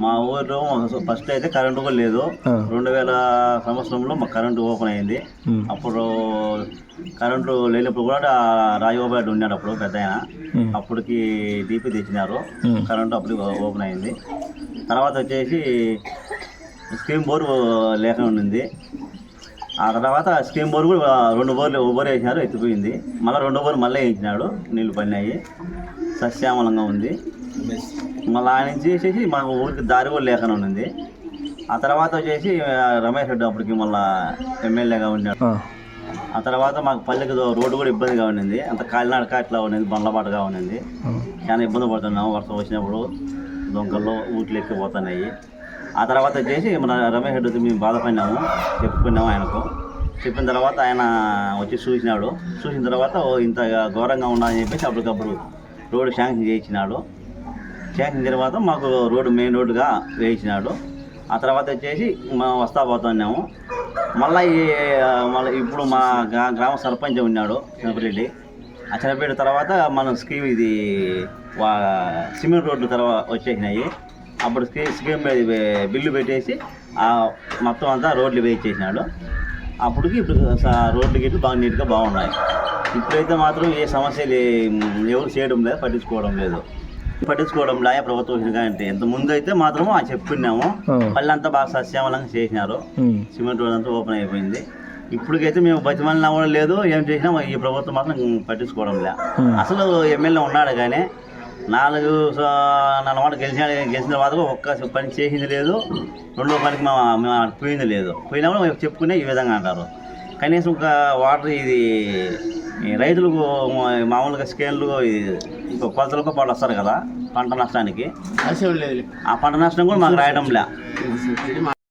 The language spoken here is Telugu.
మా ఊరిలో ఫస్ట్ అయితే కరెంటు కూడా లేదు. 2000 సంవత్సరంలో మా కరెంటు ఓపెన్ అయింది. అప్పుడు కరెంటు లేనప్పుడు కూడా రాజగోపాల్ ఉన్నాడు అప్పుడు పెద్ద ఆయన. అప్పటికి డీపీ తెచ్చినారు, కరెంటు అప్పుడు ఓపెన్ అయింది. తర్వాత వచ్చేసి స్కీమ్ బోర్ లేక ఉండింది. ఆ తర్వాత స్కీమ్ బోర్ కూడా 2 బోర్లు వేసినారు, ఎత్తిపోయింది. మళ్ళీ 2 బోర్లు మళ్ళీ వేయించినాడు, నీళ్లు పడినాయి, సస్యామలంగా ఉంది. మళ్ళీ ఆయన నుంచి వచ్చేసి మాకు ఊరికి దారి కూడా లేకుండా ఉంది. ఆ తర్వాత వచ్చేసి రమేష్ రెడ్డి అప్పటికి మళ్ళీ ఎమ్మెల్యేగా ఉన్నాడు. ఆ తర్వాత మాకు పల్లెకి రోడ్డు కూడా ఇబ్బందిగా ఉండింది, అంత కాలినాడక ఇట్లా ఉన్నది, బండ్లబాటుగా ఉన్నది. చాలా ఇబ్బంది పడుతున్నాము, వర్షం వచ్చినప్పుడు దొంగల్లో ఊట్లు ఎక్కిపోతున్నాయి. ఆ తర్వాత వచ్చేసి మన రమేష్ రెడ్డితో మేము బాధపడినాము, చెప్పుకున్నాము ఆయనకు. చెప్పిన తర్వాత ఆయన వచ్చి చూసినాడు. చూసిన తర్వాత ఇంత ఘోరంగా ఉండాలని చెప్పేసి అప్పటికప్పుడు రోడ్డు శాంక్షన్ చేయించినాడు. శాంక్షన్ తర్వాత మాకు రోడ్డు మెయిన్ రోడ్డుగా వేయించినాడు. ఆ తర్వాత వచ్చేసి మనం వస్తా పోతున్నాము. మళ్ళీ ఇప్పుడు మా గ్రామ సర్పంచ్ ఉన్నాడు చిన్నపరెడ్డి. ఆ చిన్నపరెడ్డి తర్వాత మన స్కీమ్ ఇది సిమెంట్ రోడ్లు తర్వాత వచ్చేసినాయి. అప్పుడు స్కీమ్ బిల్లు పెట్టేసి మొత్తం అంతా రోడ్లు వేయించేసినాడు. అప్పటికి ఇప్పుడు రోడ్లు గిట్లు బాగా నీట్గా బాగున్నాయి. ఇప్పుడైతే మాత్రం ఏ సమస్యలు ఎవరు చేయడం లేదు, పట్టించుకోవడం లేదు. ప్రభుత్వం అంటే ఇంత ముందు అయితే మాత్రం చెప్పుకున్నాము, మళ్ళీ అంతా బాగా సస్యామలంగా చేసినారు. సిమెంట్ రోడ్ అంతా ఓపెన్ అయిపోయింది. ఇప్పటికైతే మేము బతిమల్లా కూడా లేదు, ఏం చేసినా ఈ ప్రభుత్వం మాత్రం పట్టించుకోవడం లే. అసలు ఎమ్మెల్యే ఉన్నాడు కానీ 4 వాడు గెలిచిన తర్వాత ఒక్క పని చేసింది లేదు, రెండో పనికి మేము పోయింది లేదు. పోయినా కూడా చెప్పుకునే ఈ విధంగా అంటారు. కనీసం ఒక వాటర్ ఇది రైతులకు మామూలుగా స్కేళ్ళు ఇంకో కొలతలకు పాటు వస్తారు కదా పంట నష్టానికి, ఆ పంట నష్టం కూడా మాకు రాయడం లే.